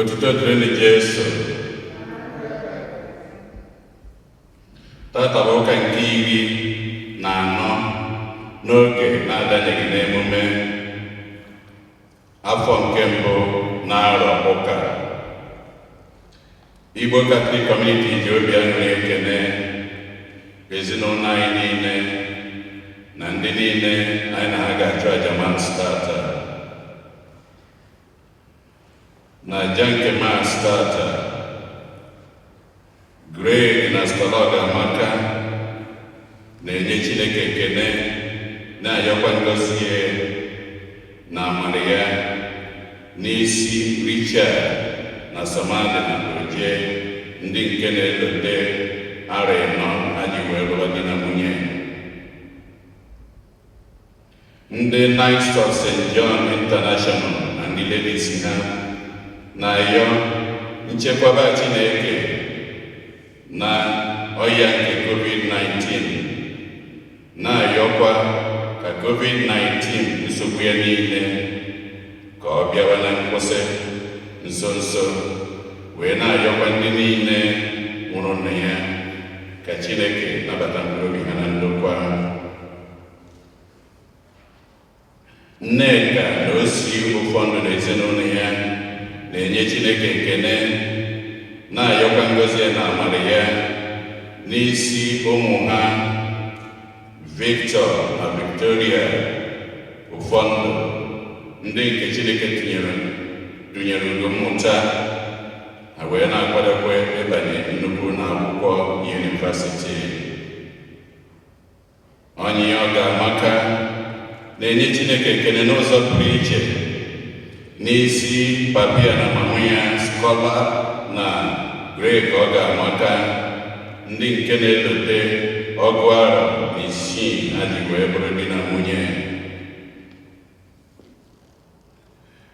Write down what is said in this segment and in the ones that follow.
Otuto dịrị Jesu. Tata bụ ụka nke 14 n'oge na-adanyeghị n'emume afọ nke mbụ n'arọ ụka. Igbo Catholic Community ji obi aṅụrị ekele ezinụlọ anyị niile na ndị niile anyị na ha ga-achụ aja Mass tata. Na aja nke Mass tata, Greg na Staloga Amaka na-enye Chineke ekele na-ayọkwa ngozi ya na amara ya n'isi Richard na Samadi na Oje, ndị nke na-elote ara ịnọ ha ji wee lụọ di na nwunye. Ndị Knights of St. John International na ndị ladies ha na-ayọ nchekwaba Chineke na ọya nke COVID-19, na-ayọkwa ka COVID-19 nsogbu ya niile ka ọ bịawa na nkwụsị nso nso, wee na-ayọkwa ndị niile nwụrụ na ya ka Chineke nabata mkpụrụ obi ha na ndokwa. Nneka na osi ụfọdụ n'ezinụlọ ya na-enye Chineke ekele na-ayọkwa ngozi ya na amara ya n'isi ụmụ ha Victor na Victoria ụfọdụ, ndị nke Chineke tụnyere ugo mmụta ha wee na-akwadokwa ịbanye nnukwu n'akwụkwọ yunivasiti. Onye Ọga Amaka na-enye Chineke ekele n'ụzọ pụrụ iche n'isi Papia na mama ya Skola na Greg Ọga Amaka, ndị nke na-elote ọgụ arọ na 6 ha ji wee bụrụ di na nwunye.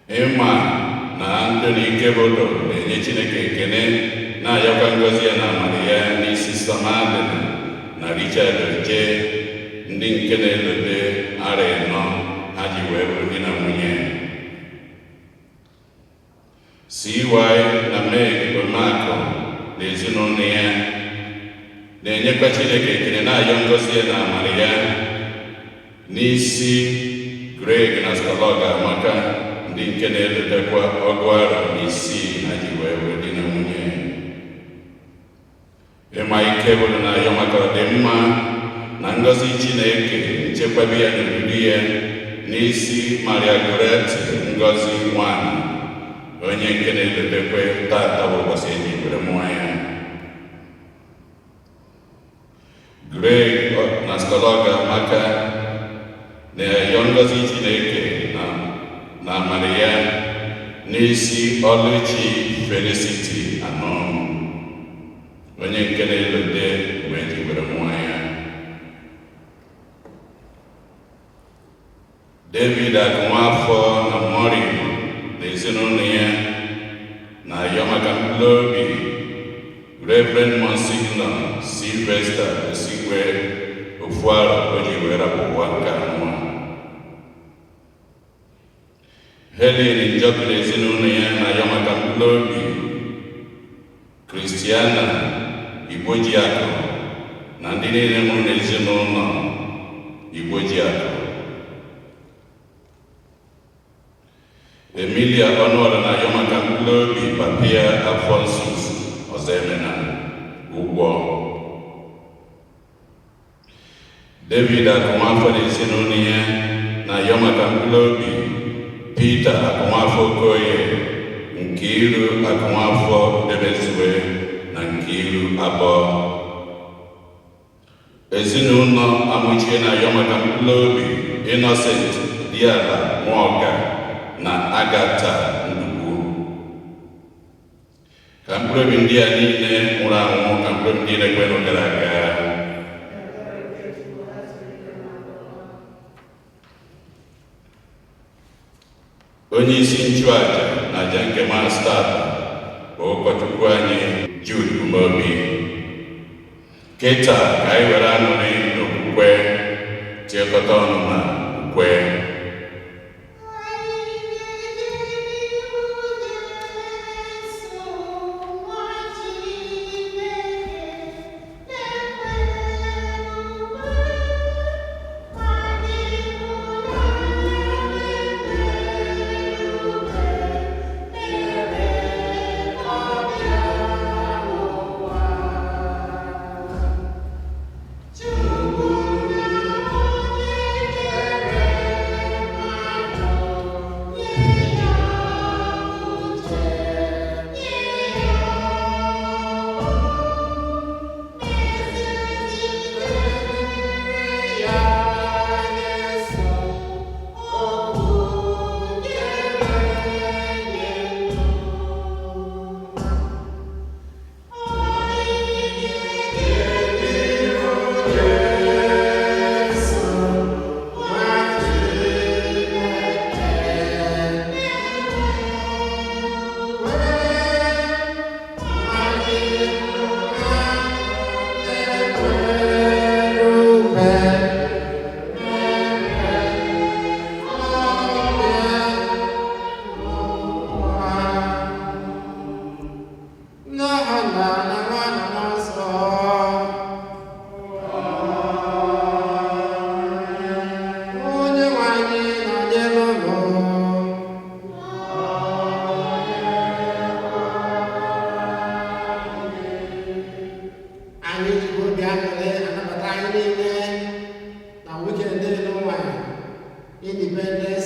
Ịma na Anthony Ikebodo na-enye Chineke ekele na-ayọkwa ngozi ya na amara ya n'isi Samadi na Richard Oje, ndị nke na-elote ara ịnọ ha ji wee bụrụ di na nwunye. CY na Meg Omakụ na ezinụlọ ya na-enyekwa Chineke ekele na-ayọ ngozi ya na amara ya n'isi Greg na Staloga Amaka, ndị nke na-elotekwa ọgụ arọ na 6 ha ji wee bụrụ di na nwunye. Ịma Ikebodo na-ayọ maka ọdịmma na ngozi Chineke nchekwabe ya na obibi ya n'isi Maria Goretti Ngozi nwanyị, onye nke na-elotekwa tata bụ ụbọchị eji were mụọ ya. Greg na Staloga Amaka na-ayọ ngozi Chineke na amara ya n'isi Oluchi Felicity Anọ, onye nke na-elote wee ji were mụọ ya. David Agụnwafọ na Mori na ezinụlọ ya na-ayọ maka mkpụrụ obi Reverend Monsignor Sylvester Osigwe ofu arọ o ji wee rapụ ụwa nke anọ. Helen Njoku na ezinụlọ ya na-ayọ maka mkpụrụ obi Christiana Igbojiakụ na ndị niile nwụrụ n'ezinụlọ Igbojiakụ. Emilia Ọnụọra na-ayọ maka mkpụrụ obi Papia Alphonsus Ọzọemena Ụgbọ. David Agụnwafọ na ezinụlọ ya na-ayọ maka mkpụrụ obi Peter Agụnwafọ Okoye, Nkiru Agụnwafọ Demeziwe na Nkiru Abọ. Ezinụlọ Amuchie na-ayọ maka mkpụrụ obi Innocent Diala Nwaọga na Agata Ndukwu. Ka mkpụrụ obi ndị a niile nwụrụ anwụ, ka mkpụrụ obi niile kwenụ gara aga. Onye isi nchụaja na aja nke Mass tata bụ ụkọchukwu anyị Jude Umobi. Kịta ka anyị were aṅụrị n'okwukwe tiekọta ọnụ na ukwe.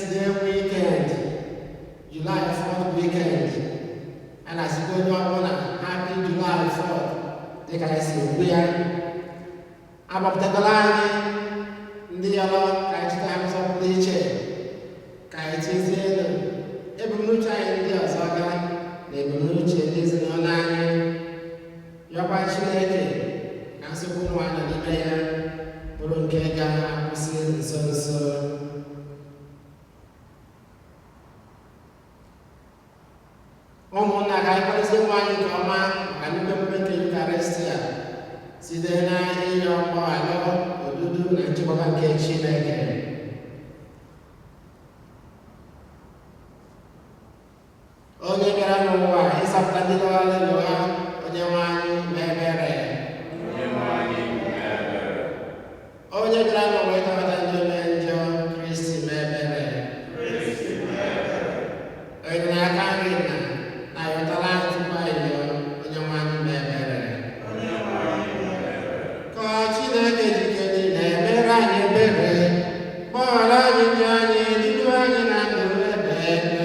Wednesday weekend, July 4th weekend. And as you go on, happy July 4th. They can see we are about the line. The yellow, I times of the chair. Kaitis in Ebemucha India Saga, the Ebemucha is in online. Your bachelor, and so one of the mayor, Burunkega, Apusin, so. Omona Gaipasi one comma, and you can make Eucharistia. See the night in your boy, or do and Chibakan Kitchen again. Onye gara n'ụwa ịsapụta ndị dọwara n'ụwa onye nwe anyị mee ebere. Onye gara n'ụwa ịtọpụta ndị ome njọ Kristi mee ebere. Onye na-aka nri na yọtara anyị tupu anyị yọọ onye nwe anyị mee ebere. Ka Chineke jike niile emere anyị ebere, gbaghara anyị njọ anyị, dudu anyị na ndụ ebe ebe.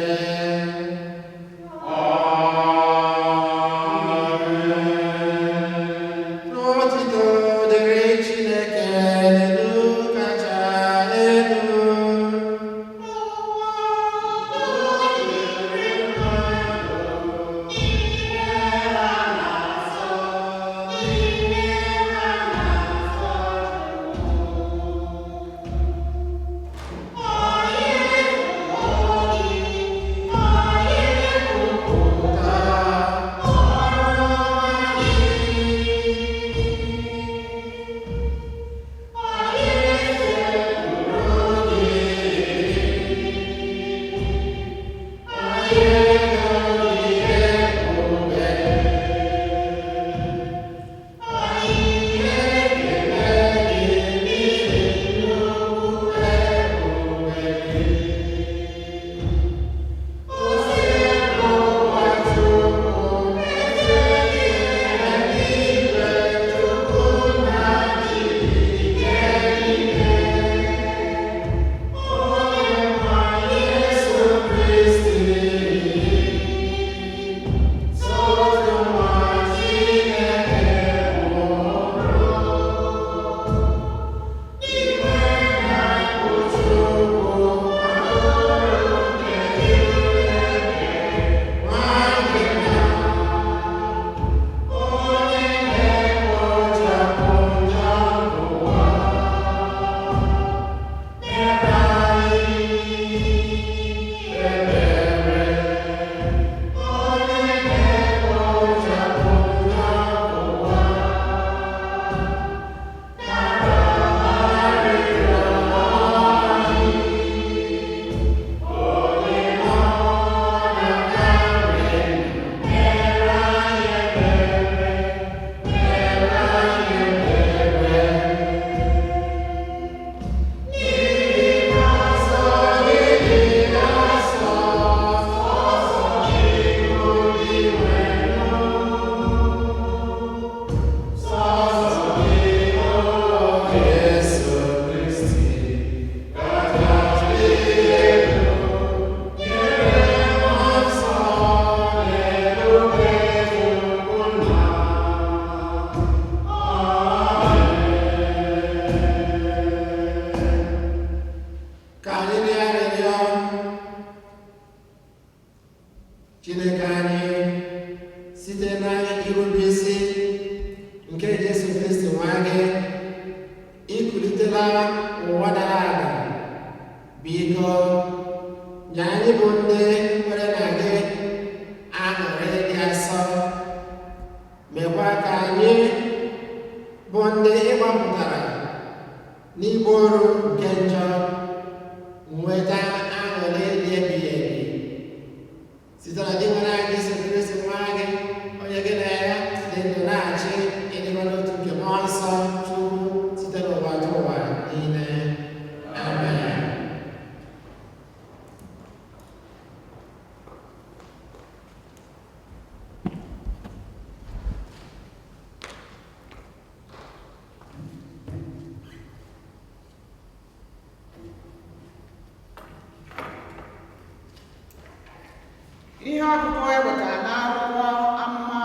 Ihe ọgụgụ ewetara n'akwụkwọ amụma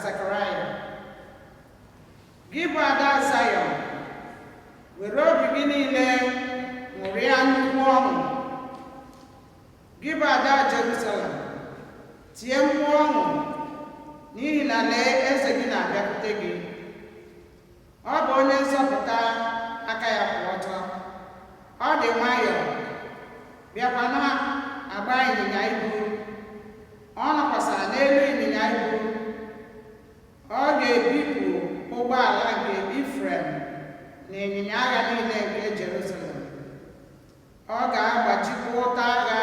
Zekaraya. Gị bụ ada Zayọn, were obi gị niile ṅụrịa nnukwu ọṅụ. Gị bụ ada Jerusalem, tie mkpu ọṅụ, n'ihi na lee eze gị na-abịakwute gị. Ọ bụ onye nzọpụta, aka ya kwụ ọtọ. Ọ dị nwayọọ, bịakwa na-agba ịnyịnya ibu. Ọ nọkwasara n'elu ịnyịnya ibu. Ọ ga-ebipụ ụgbọala nke Ifrem na ịnyịnya agha niile nke Jerusalem. Ọ ga-agbajikwa ụta agha,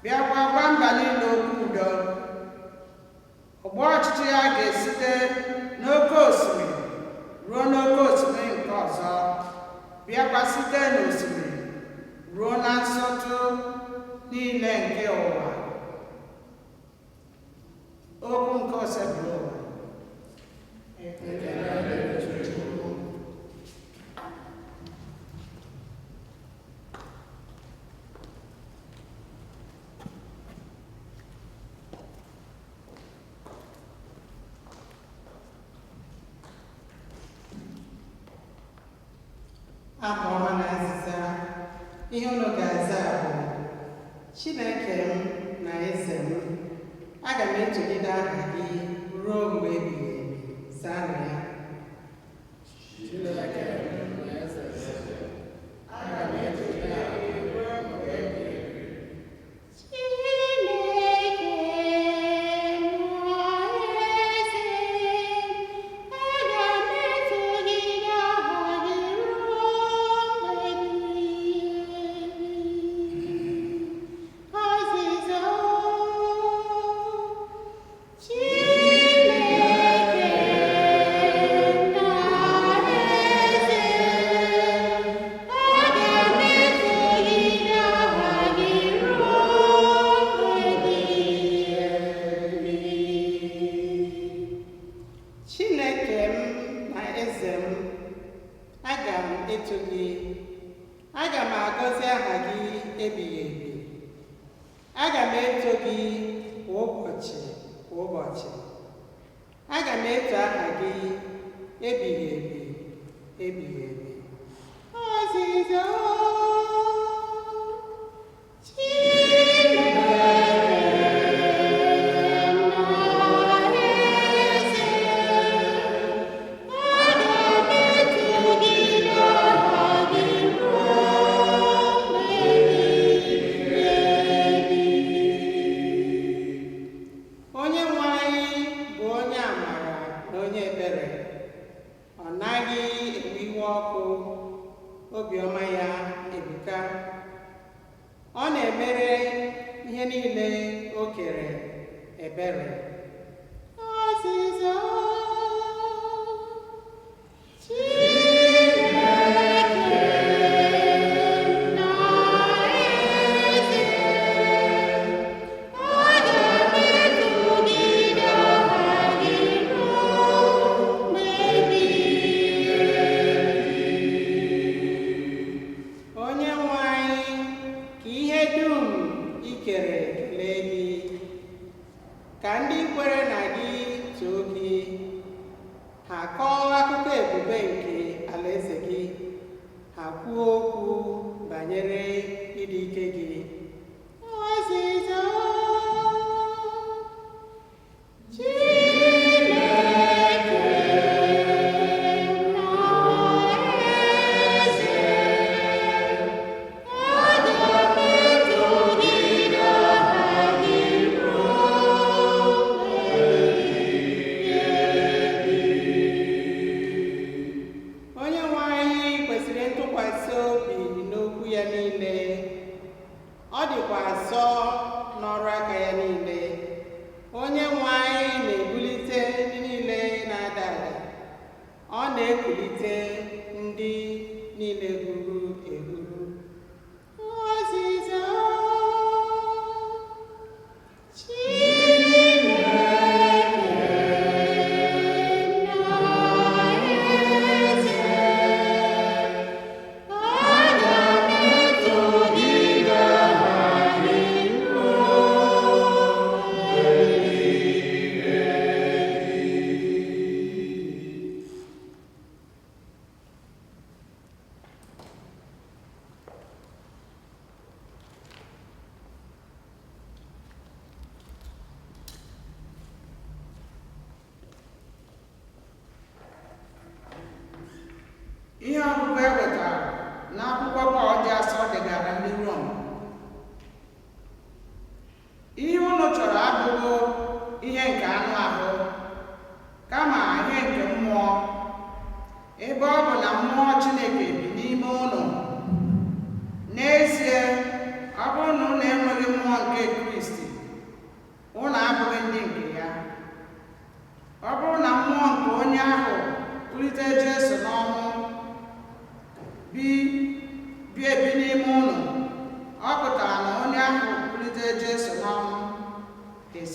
bịakwa gwa mba niile okwu udo. Ọgbọ ọchịchị ya ga-esite n'oké osimiri ruo n'oké osimiri nke ọzọ, bịakwa site n'osimiri ruo na nsọtụ niile nke ụwa. Okwu nke osebiri ụwa. Abụ ọma na azịza ihe unu ga-aza bụ Chineke m na eze m, aga m etogide aha gị ruo mgbe ebighị ebi. Zaanụ ya. Chineke m na eze m, aga m etogide aha gị ruo mgbe ebighị ebi.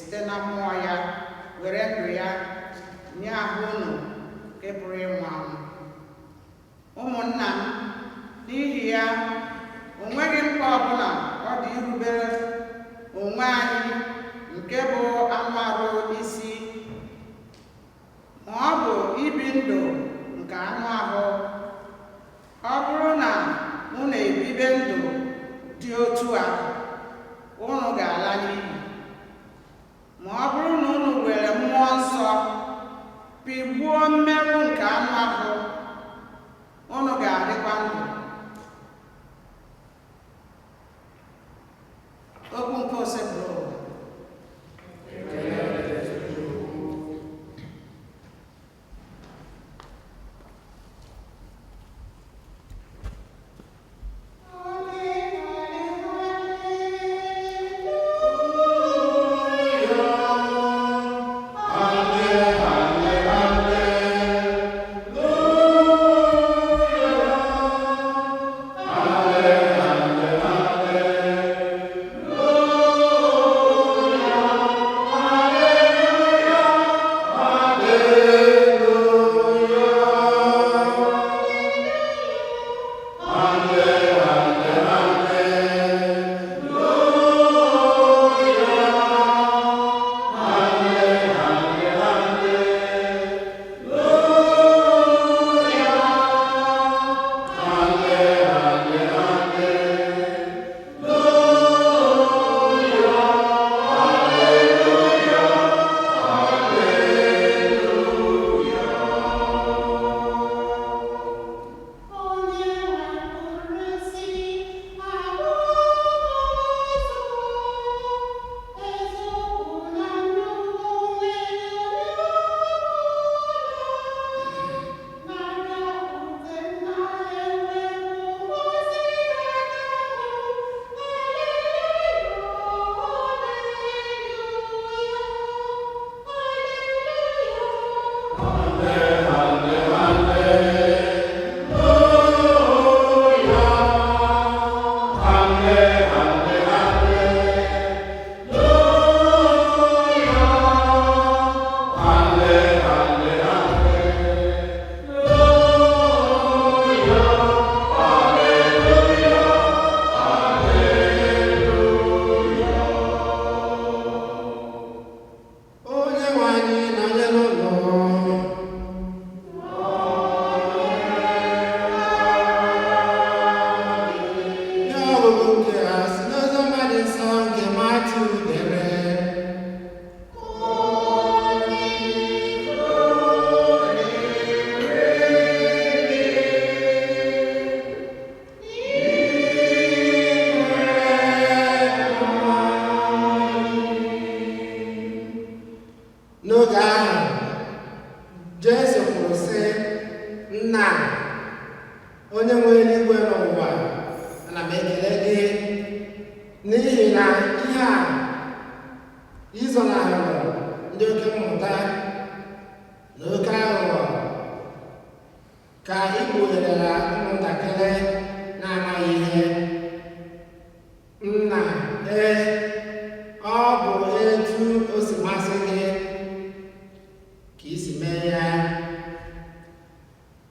site na mmụọ ya were ndụ ya nye ahụ unu nke pụrụ ịnwụ anwụ. Ụmụnna m, n'ihi ya o nweghị mkpa ọbụla ọ dị irubere onwe anyị nke bụ anụ arụ isi, ma ọ bụ ibi ndụ nke anụ ahụ. Ọ bụrụ na unu ebibe ndụ dị otu a, unu ga-ala n'iyi. Ma ọ bụrụ na unu were mmụọ nsọ pịgbuo mmerụ nke anụ ahụ, unu ga-adịkwa ndụ. Okwu nke ose bụrụ ụwa. N'oge ahụ, Jesu kwuru sị, Nna, onye nwe eluigwe n'ụwa, ana m ekele gị n'ihi na ihe a izonarịrị ndị oke mmụta na oke aghụghọ ka ị kpugherela ụmụntakịrị na-amaghị ihe. Nna, ọ bụ etu o si masị gị ka i si mee ya.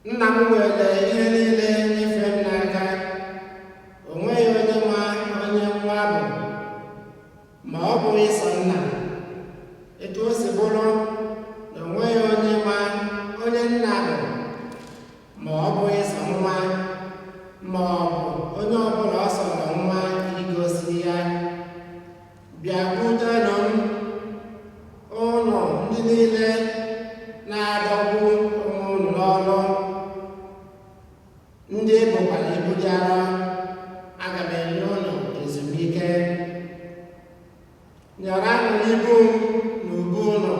Nna m were ihe niile nyefee m n'aka. O nweghị onye ma onye nwa bụ ma ọ bụghị sọ nna. Etu o si bụrụ na o nweghị onye ma onye nna bụ ma ọ bụghị sọ nwa, ma ọ bụ onye ọbụla ọ sọrọ nwa igosi ya. Bịakwutenụ m, ụnụ ndị niile na-adọgbu onwe unu n'ọrụ, ndị ebukwara ibu dị arọ, aga m enye unu ezumike. Nyaranụ ibu m na ubu unu,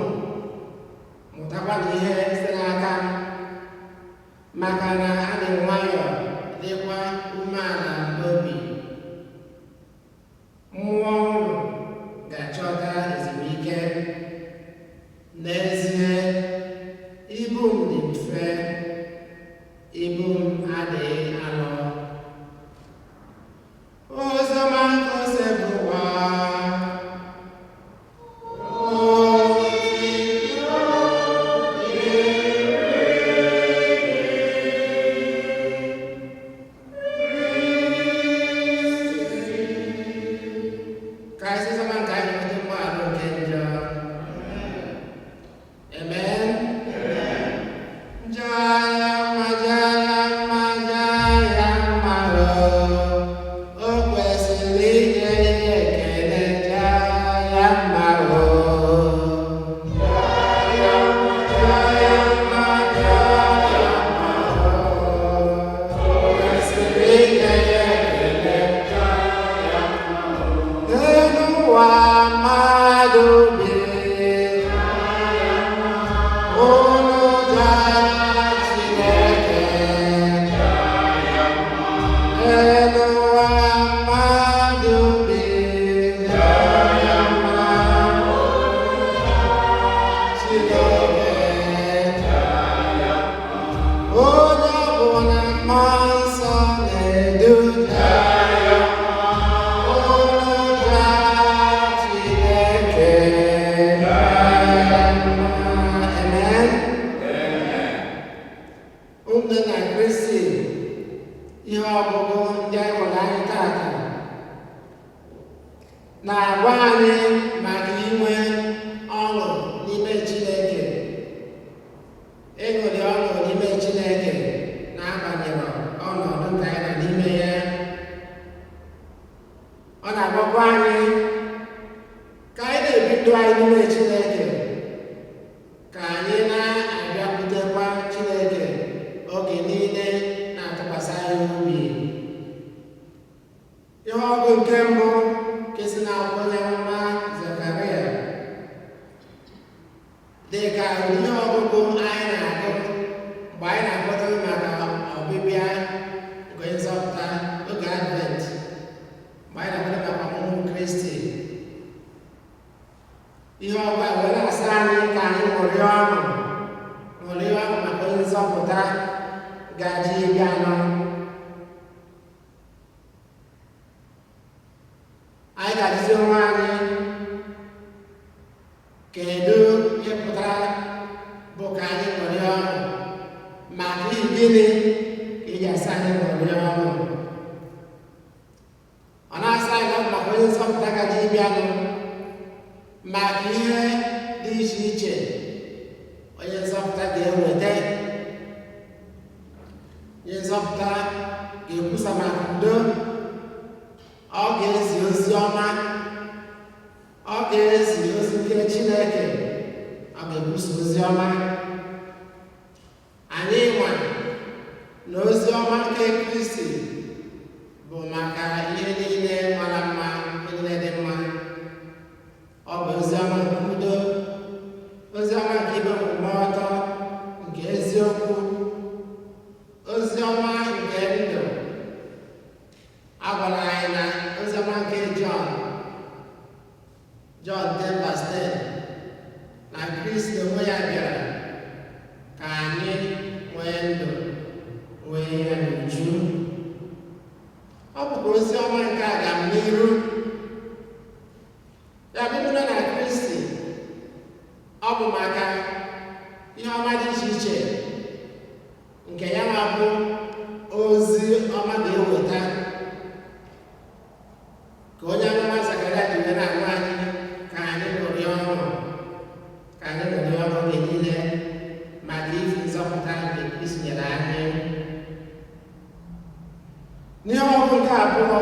mụtakwanụ ihe site n'aka m, maka na adị m nwayọọ dịkwa umeala n'obi. Mmụọ unu ga-achọta ezumike. N'ezie, ibu m dị mfe, ibu m adịghị arọ. Oziọma nke ose bụ ụwa. na-agwa anyị maka inwe ọṅụ n'ime Chineke, ịṅụrị ọṅụ n'ime Chineke na-abanyere ọnọdụ ka anyị nọ n'ime ya. Ọ na-agwakwa anyị ka anyị na-ebi ndụ anyị n'ime Chineke, ka anyị na-abịakwutekwa Chineke oge niile na-atụkwasị anyị obi. Ihe ọgụ nke mbụ nke si n'akwụkwọ onye amụma Zekaraya dị ka ihe ọgụgụ anyị na-agụ mgbe anyị na-akpọtụrụ maka ọbịbịa nke nzọpụta oge Advent, mgbe anyị na-akpọtụ maka ọmụmụ Kristi. Ihe ọgụ a were asa anyị ka anyị ṅụrịa ọṅụ maka onye nzọpụta gaji bịa nọ. Anyị ga-ajụzi onwe anyị, kedu ihe pụtara bụ ka anyị ṅụrịa ọṅụ, maka ihe gịnị ka eji asa anyị ṅụrịa ọṅụ? Ọ na-asa anyị ọṅụ maka onye nzọpụta gaji bịanụ, maka ihe dị iche iche onye nzọpụta ga-eweta. Onye nzọpụta ga-ekwusa maka udo, ọ ga-ezi ozi ọma, ọ ga-ezi ozi nke Chineke, ọ ga-ekwusa ozi ọma. Anyị nwa na ozi ọma nke Kristi bụ maka ihe niile mara mma, ihe niile dị mma. Ọ bụ ozi ọma nke udo, ozi ọma nke ibe omume ọtọ, nke eziokwu, ozi ọma nke ndụ. A gwara anyị na ozi ọma nke Jọn 10:10 na Kristi onwe ya bịara ka anyị nwee ndụ, nwee ihe n'uju. Ọ bụkwa ozi ọma nke agamnihu. Ya bụ na Kristi, ọ bụ maka ihe ọma dị iche iche nke ya na-abụ ozi ọma ga-eweta, ka onye amụma Zekaraya ji wee na-agwa anyị ka anyị ṅụrịa ọṅụ, ka anyị ṅụrịa ọṅụ oge niile maka ife nzọpụta nke Kristi nyere anyị. N'ihe ọgụ nke abụọ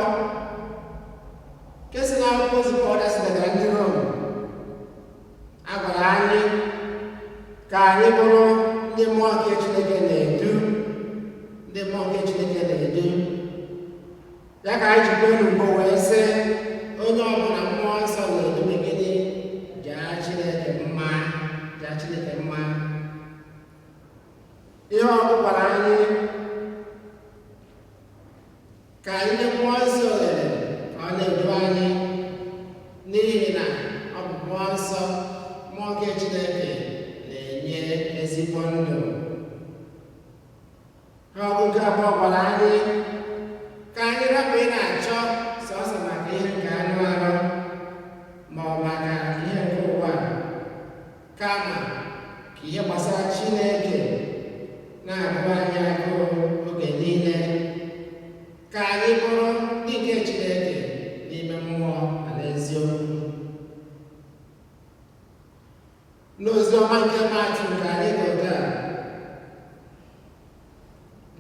nke si n'akwụkwọ ozi Pọl degara ndị Rom, a gwara anyị ka anyị bụrụ ndị mmụọ nke Chineke na-edu, ndị mmụọ nke Chineke na-edu. Ya ka anyị jikwa n'ugbo wee sị, onye ọbụla mmụọ nsọ na-edu megide, jaa Chineke mma, jaa Chineke mma. Ihe ọgụ gwara anyị ka anyị nye mmụọ nsọ ohere ka ọ na-edu anyị, n'ihi na ọ bụ mmụọ nsọ, mmụọ nke Chineke na-enye ezigbo ndụ. Ihe ọgụ nke abụọ gwara anyị ka anyị rapụ ị na-achọ sọsọ maka ihe nke anụ arụ ma ọ maka ihe nke ụwa, kama ka ihe gbasara Chineke na-agụ anyị agụụ oge niile, ka anyị bụrụ ndị nke Chineke n'ime mmụọ na n'eziokwu. N'ozi ọma nke Matiu nke anyị gụrụ,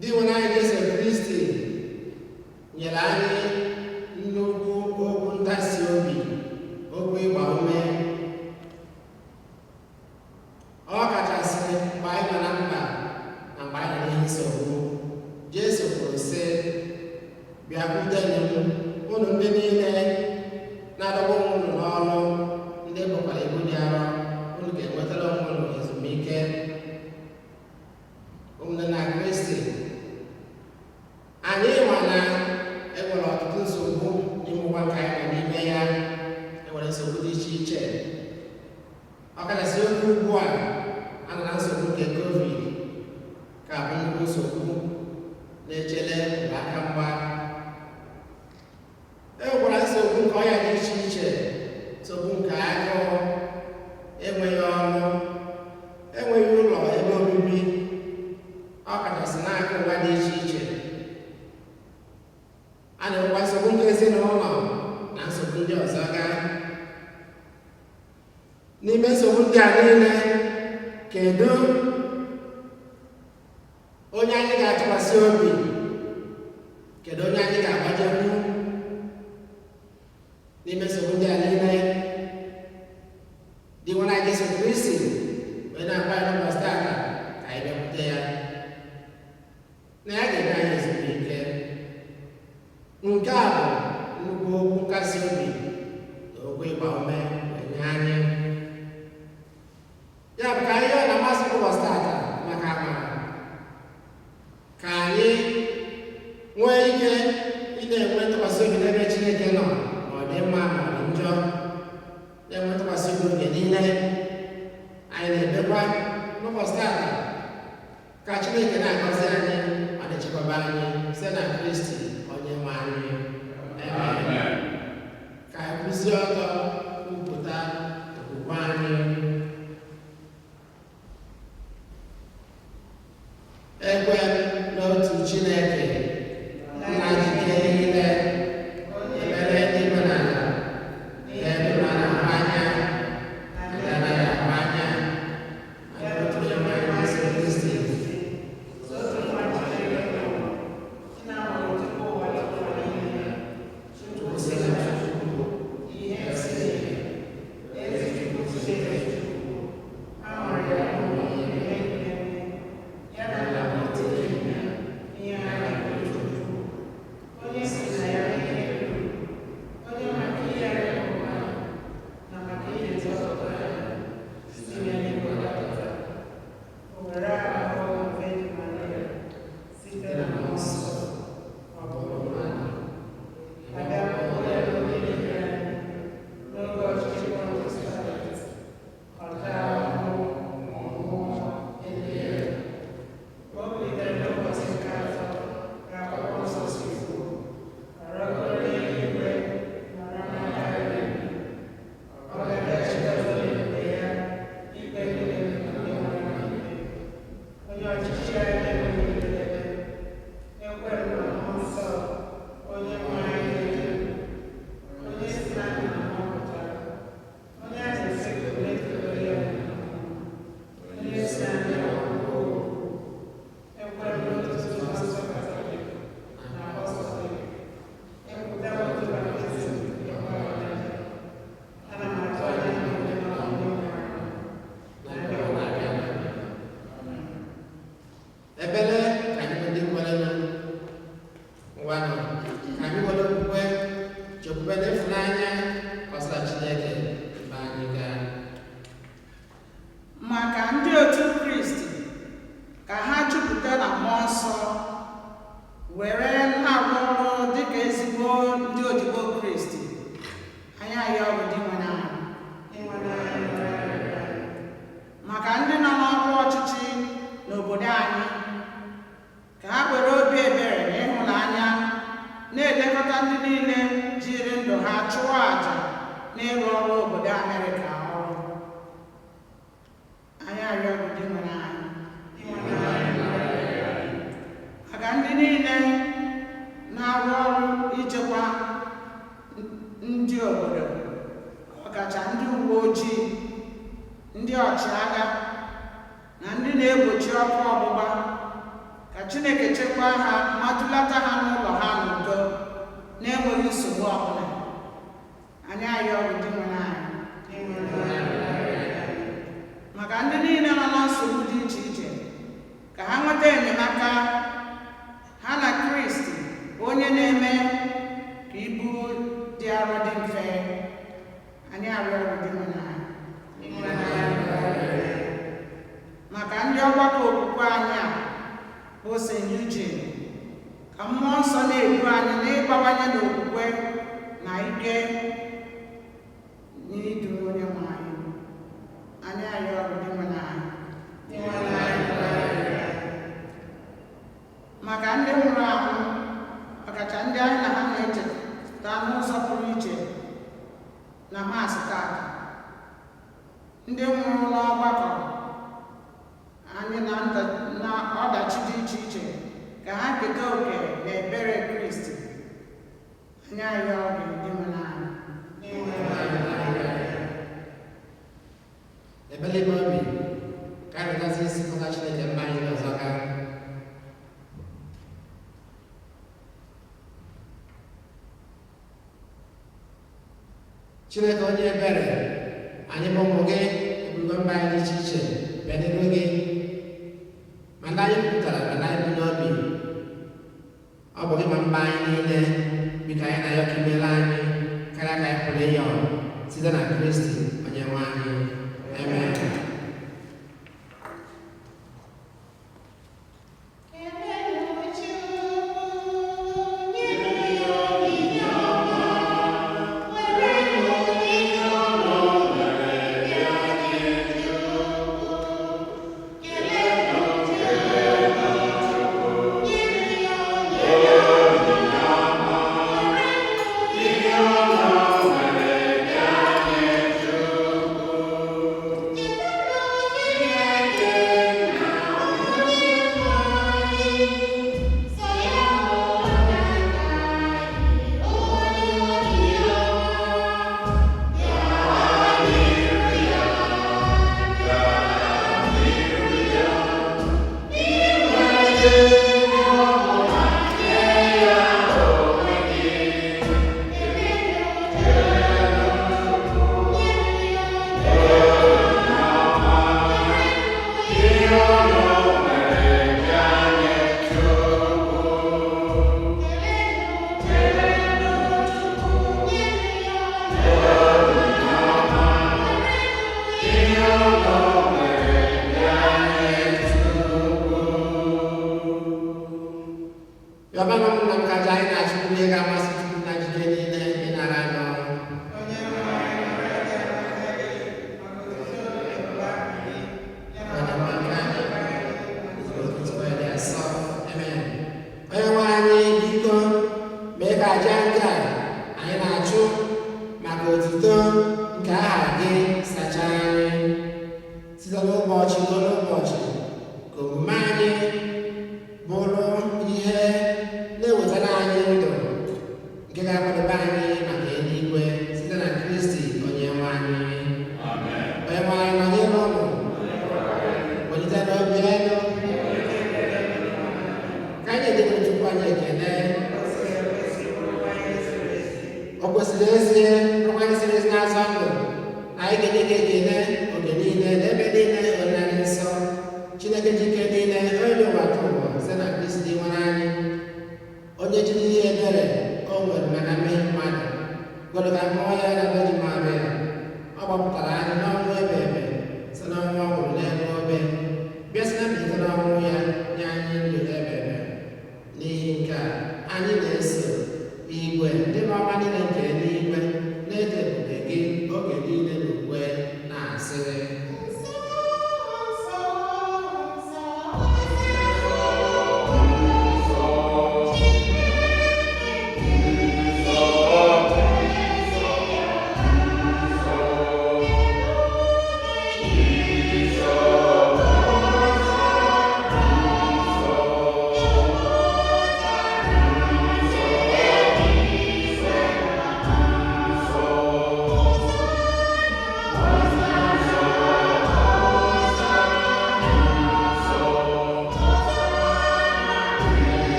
dị nwere anyị Jesu Kristi nyere anyị nnukwu okwu ntasi obi, okwu ịgba ume. Ọ kachasị mgbe anyị nọ na mkpa na mgbe anyị nọ n'ihe nsogbu. Jesu kwuru sị, bịakwutenụ m unu ndị niile na-adọgbu onwe unu n'ọrụ, ndị bụkwara ibu dị arọ, unu ga-enwetara onwe unu ezumike. ndị a niile, kedu onye anyị ga-atụkwasị obi? Kedu onye anyị ga-agbajekwu n'ime nsogbu ndị a niile? Dị nwa na Jesu Kristi wee na-agba anyị n'ụbọchị taa ka anyị bịakwute ya, na ya ga-enye anyị ezumike. Nke a bụ nnukwu okwu nkasi obi na okwu ịgba ume nye anyị. Ya bụ ka anyị ọ na-amasị ụbọchị taa maka amara, ka anyị nwee ike ị na-enwe ntụkwasị obi n'ebe Chineke nọ, ma ọ dị mma ma ọ dị njọ, na-enwe ntụkwasị obi oge niile. Anyị na-edekwa n'ụbọchị taa ka Chineke na-agọzi anyị ma na-echekwaba anyị site na Kristi onye nwe anyị. Amen. Ka anyị kwụsie ọtọ kwupụta okwukwe anyị. Ekwe n'otu Chineke, nna ike niile, ebere igwe na ala, ebe ma na-ahụ anya, ndị anaghị ahụ anya, na otu onye nwe anyị Jesu Kristi, ndị nwụrụ n'ọgbakọ anyị na ọdachi dị iche iche ka ha keta oke na ebere Kristi. Anyị arịọ gị dị mma n'anyị. Chineke onye ebere, anyị bụ ụmụ gị ebugo mba anyị dị iche iche bịa n'iru gị, ma ndị anyị kwupụtara ma ndị anyị bụ n'obi. Ọ bụ gị ma mba anyị niile, biko anyị na-ayọ ka imela anyị karịa ka anyị pụrụ ịyọ site na Kristi onye nwe anyị. Amen.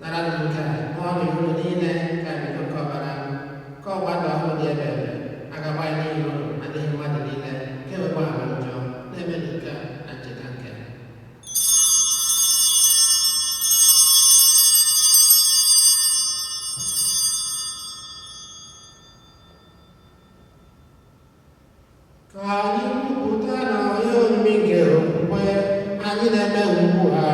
Nara ka anyị kwupụta na ihe omimi nke okwukwe anyị na-eme ugbu a.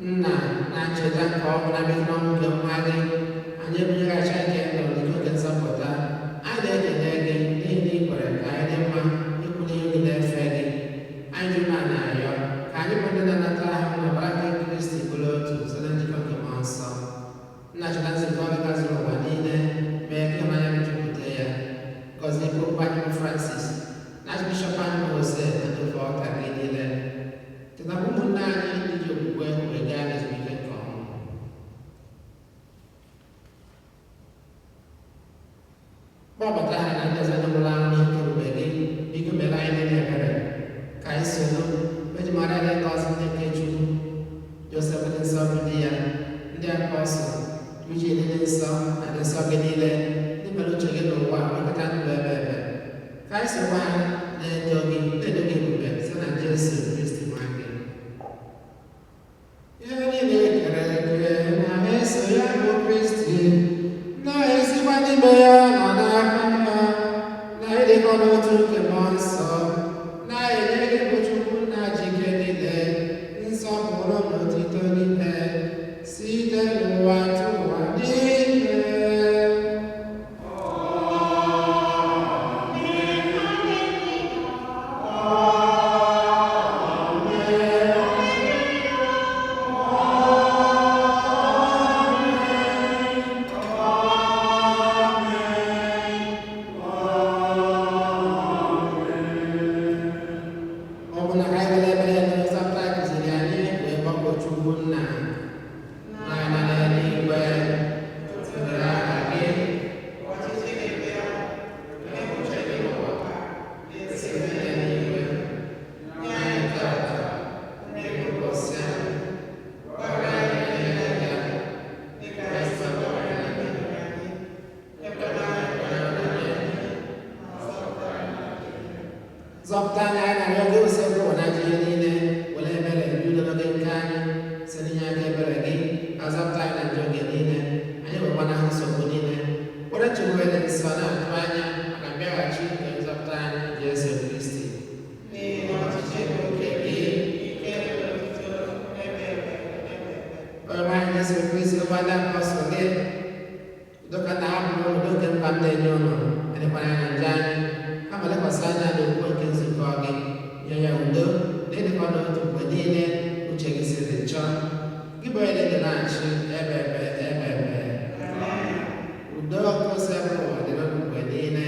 Nna na-ncheta nke ọnwụ na mmezu n'ọnwụ nke nwa gị, anyị ebunyeghachi ike ndụ n'ike oge nzọpụta. Anyị na-ekele gị n'ihi na ị kwere ka anyị dị mma ikwu n'ihu gị na-efe gị. Anyị ji mma na-arịọ ka anyị bụ ndị na-anata ahụ na ọbara nke Kristi bụrụ otu site na njikọ nke mmụọ nsọ. Nna cheta nzukọ gị gazuru ụwa niile, mee ka ịhụnanya gị jupụta ya. Gọzie Popu anyị bụ Francis na Archbishọp anyị bụ Jose na ndị ofe ọka gị niile. Cheta ụmụnne anyị ndị ji okwukwe wee gaa n'ezumike nke ọnwụ. Kpọbata ha na ndị ọzọ ndị nwụrụ anwụ n'ike ebube gị, biko mere anyị niile ebere ka anyị soro Virgin Maria dị ngọzi ndị nke Chukwu, Josef dị nsọ bụ di ya, ndị apọstọl, Eugene dị nsọ na ndị nsọ gị niile, ndị mere uche gị n'ụwa mekọta ndụ ebe ebe. Ka anyị sokwa ha na-edo gị ebube site na Jesu Kristi nwa gị. Ihe niile kere eke na-eso ya bụ Kristi, na-esikwa n'ime ya nọ n'aka mma, na-edekọ n'otu nke mmụọ nsọ, na-enye gị bụ Chukwu na jike niile, nsọpụrụ na otuto niile, site n'ụwa tụ ụwa niile. Zọpụta anyị na-arịọ gị usekwu na ji ihe niile, were ebere bido n'oge nke anyị si n'inye aka ebere gị, ka zọpụta anyị na njọ oge niile, anyị wekwa na nsogbu niile. Were Chukwu dị nsọ na-atụ anya maka mbịaghachi nke nzọpụta anyị Jesu Kristi. Onyenwe anyị Jesu Kristi ụgbọala apọstọl gị, dọka na ha bụrụ n'oge mkpa m na-enye ụlọ, elekwara anya nje anyị, kama lekwasị anya n'okwu nke nzukọ gị, nye ya udo na ịdịkọ n'otu mgbe niile uche gị siri chọọ. Gị bụ onye dị na-achị ebe ebe. Udo kosepụ ụwa dị n'otu mgbe niile.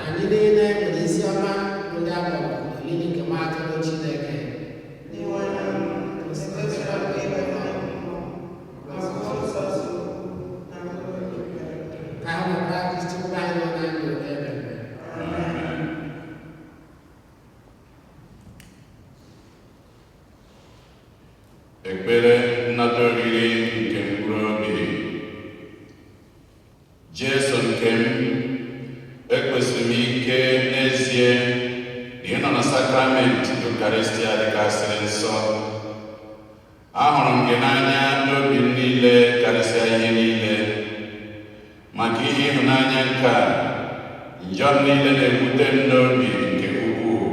Anyị niile nwere isi ọma bụ ndị akpọrọ olili nke mmadụ Chineke. ekpere nnata oriri nke mkpụrụ obi. Jesu nke m, ekwesịrị m ike n'ezie na ị nọ na sakramenti Eucharistia dịgasịrị nsọ. Ahụrụ m gị n'anya n'obi m niile karịsịa ihe niile. Maka ihe ịhụnanya nke a, njọ m niile na-ewute m n'obi nke ukwuu.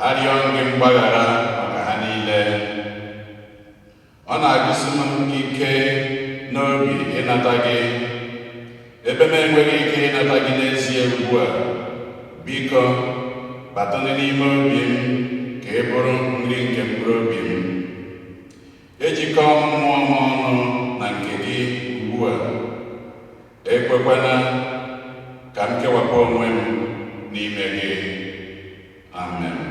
Arịọ m gị mgbaghara maka ha niile. Ọ na-agụsi m ike n'obi ịnata gị. Ebe m enweghị ike ịnata gị n'ezie ugbu a, biko bata n'ime obi m ka ị bụrụ nri nke mkpụrụ obi m. Ejikọ mmụọ m ọnụ na nke gị ugbu a. Ekwekwana ka m kewapụ onwe m n'ime gị. Amen.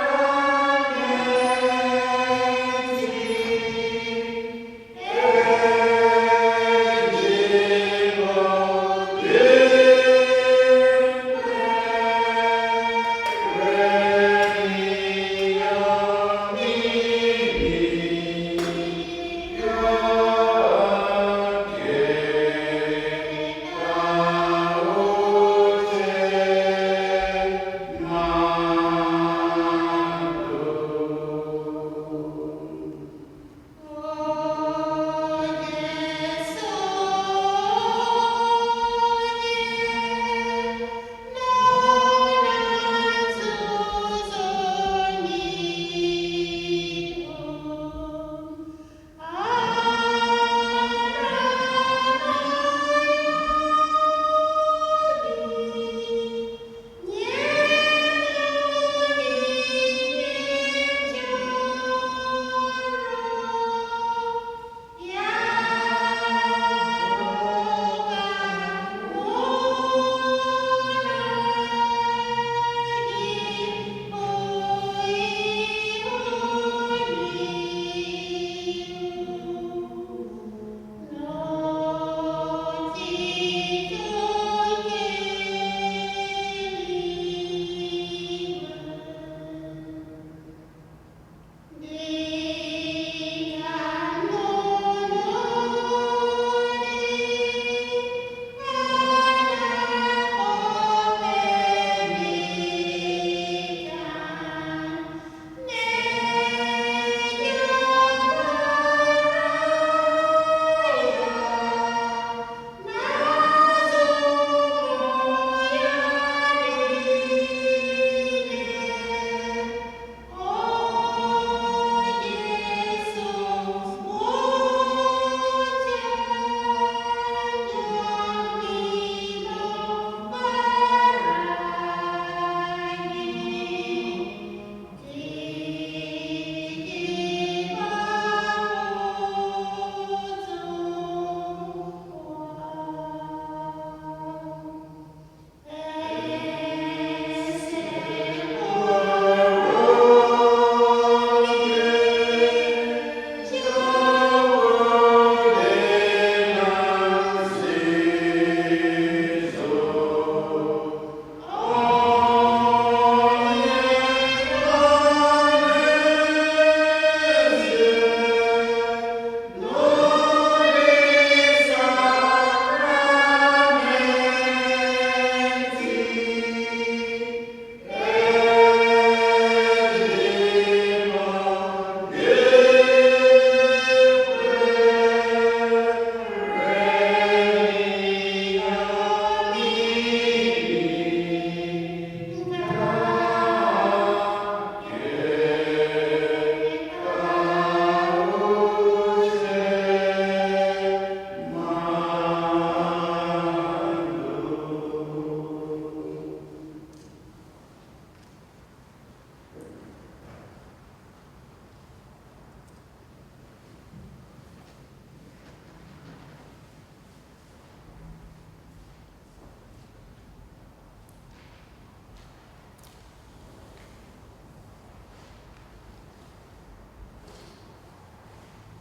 Lord,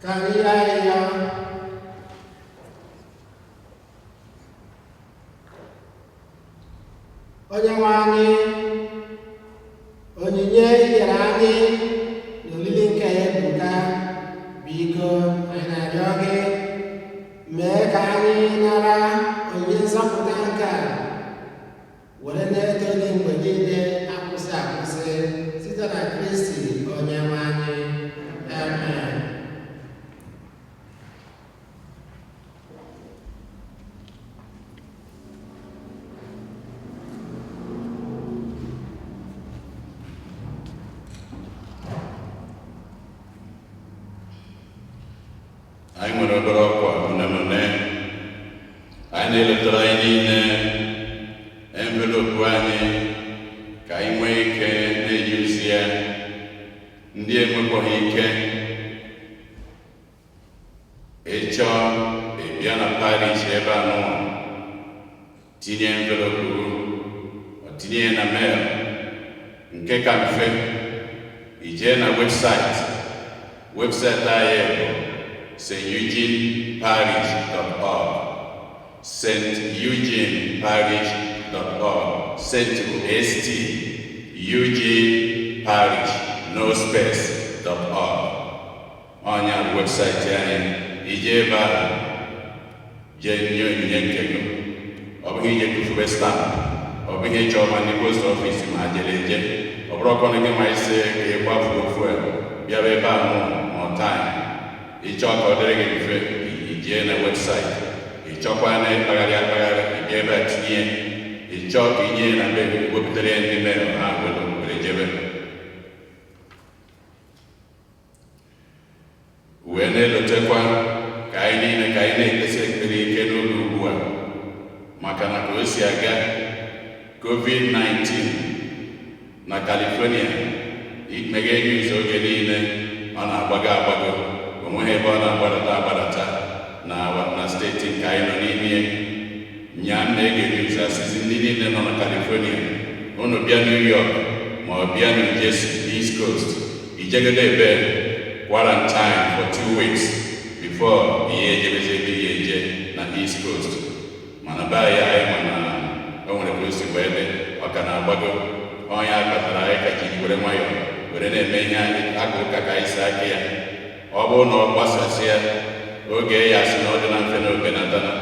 Ka anyị ya ya. Onyenwe anyị, onyinye i nyere anyị n'olili nke ya ebuka, biko anyị na-arịọ gị mee ka anyị nara onyinye nzọpụta nke a were na-eto gị mgbe niile akwụsị akwụsị site na Kristi Onyenwe anyị. Amen. Anyị nwere obere ọkwa mụnemụne anyị na-eletara anyị niile envelopu anyị ka anyị nwee ike na-eji ozi ya. Ndị enwekwaghị ike ịchọ ịbịa na parish ebe anọ tinye envelopu tinye ya na mail, nke ka mfe ijee na webụsaịtị anyị bụ steugenieparish.org, steugenieparish.org, St bụ ST, Eugene Parish, no space.org. Ọnya bụ webụsaịtị anyị. Ije ebe ahụ jee nye onyinye nke gị. Ọ bụghị ije tụfuwe stampụ, ọ bụghị ịchọ ọma ndị post ọfisi ma jere eje. Ọ bụrụ ọkọnụ gị ma ise ka ị gbafuo fuel bịara ebe ahụ n'ọtaanyị. Ịchọ ka ọ dịrị gị mfe ijee na webụsaịtị. Ịchọkwa na ịkpagharị akpagharị ije ebe a tinye. Ịchọ ka inye na mbe wepụtara ya ndị mere ha were jebe. Wee na-elotekwa ka anyị niile ka anyị na-ekpesa ekpere ike n'oge ugbu a maka na ka o si aga COVID-19 na California imeghe news oge niile ọ na-agbago agbago, onweghị ebe ọ na-agbadata na steeti nke anyị nọ n'ime nya na-ege news asịzi ndị niile nọ na California, unu bịa New York ma ọ bịa New Jersey, East Coast, ijegede ebe quarantine for 2 weeks before ihe ejebezi ebe ihe eje na East Coast. Mana be anyị mana o nwere ka o si wee dị ọ ka na-agbago. Onye akpatara anyị ka ji were nwayọọ were na-eme ihe aka ụka ka anyị si aka ya. Ọ bụrụ na ọ gbasasị ya oge ya sị na ọ dị na mfe na obe natana,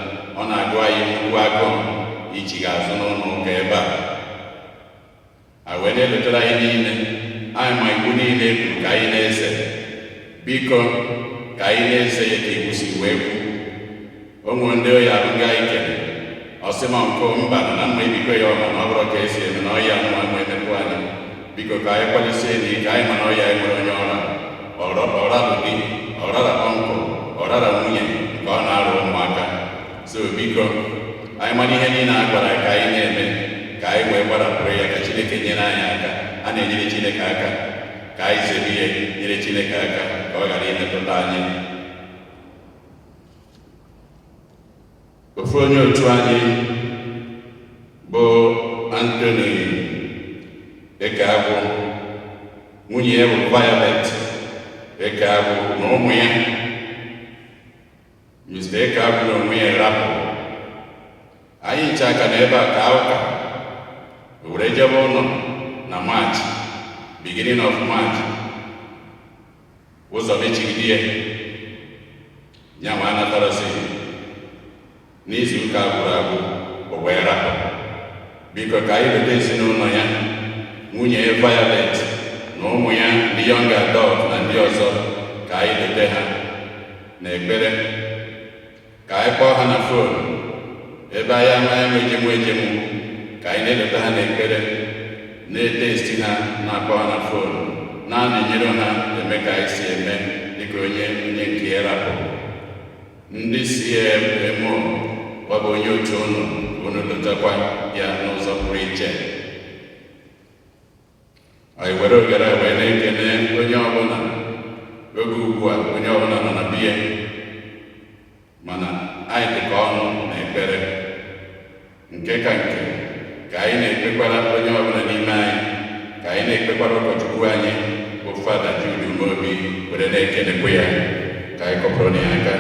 ọ na-agụ anyị nnukwu agụụ iji ga-azụ n'ụlọ ụka ebe a wee na-eletara anyị niile anyị ma iwu niile kwuru ka anyị na-eze. Biko ka anyị na-eze ya ka iwu si wee kwu. O nwere ndị oyi arụga ike ọsịma nkụ mba na mma ebikọ ya ọma na ọ bụrụ ka esi eme na ọya nwa nwa emekwa anyị. Biko ka anyị kwalisie na ike anyị ma na ọya nwere onye ọra bụ di, ọrara ọnkụ, ọrara nwunye nke ọ na-arụ ụmụaka. So biko anyị mara ihe niile a gwara ka anyị na-eme ka anyị wee gbarapụrụ ya ka Chineke nyere anyị aka. A na-enyere Chineke aka ka anyị zebe ihe, nyere Chineke aka ka ọ ghara imetụta anyị. Ofu onye otu anyị bụ Anthony Ekagwụ, nwunye ya bụ Violet Ekagwụ na ụmụ ya. Mr. Ekagwụ na onwe ya rapụ. Anyị nche aka n'ebe a ka ụka were jebe ụlọ na March, beginning of March. Ụzọ mechigide ya nyanwa anatarazi n'izu ụka agwụrụ agwụ o wee rapụ. Biko ka anyị leta ezinụlọ ya, nwunye ya Violet na ụmụ ya ndị young adult na ndị ọzọ, ka anyị leta ha na ekpere. Ka anyị kpọọ ha na fon ebe anyị amaghị ejenwu ka anyị na-eleta ha na ekpere, na-etesti ha na-akpọ ha na fon, na-enyere ha eme ka anyị si eme dịka onye nke ya rapụ. Ndị si eme ọ bụ onye otu unu lotakwa ya n'ụzọ pụrụ iche. Anyị were ogere wee na-ekene onye ọbụla oge ugbu a, onye ọbụla nọ na biya, mana anyị dịka ọnụ na ekpere nke ka anyị na-ekpekwara onye ọbụla n'ime anyị, ka anyị na-ekpekwara ụkọchukwu anyị bụ Fada Jude Umeobi were na-ekenekwa ya ka anyị kọpụrụ ya aka.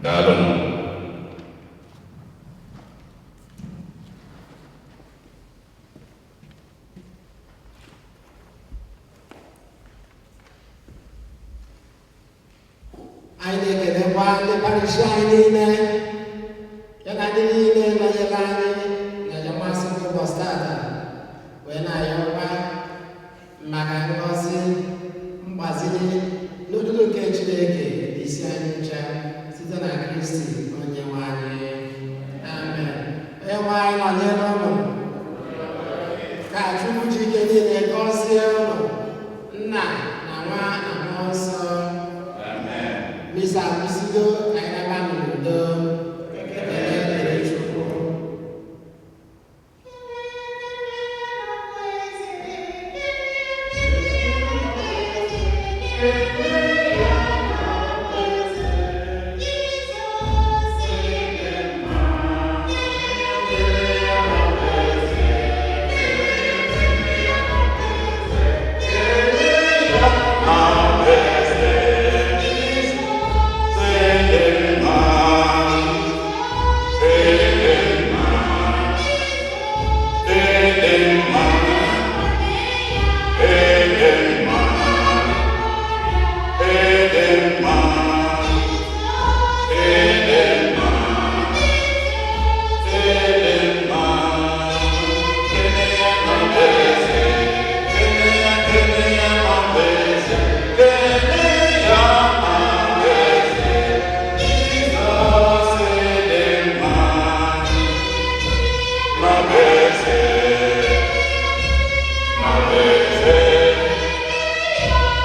Daalụ. Anyị na-ekelekwa ndị parish anyị niile ya na ndị niile nọnyere anyị na nyamasị ụbọchị tata wee na-ayọkwa maka ngọzi mgbaziri n'odudu nke Chineke isi anyị ncha site na Kristi Onyenwe anyị. Amen. Onyenwe anyị nọnyere ụnụ ka Chukwu ji ike niile gọzie ụnụ, Nna na Nwa na Mmụọ Nsọ. Misa Akwụsịgo anyị na-aba n'udo. Ekele Chukwu.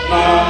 Amen.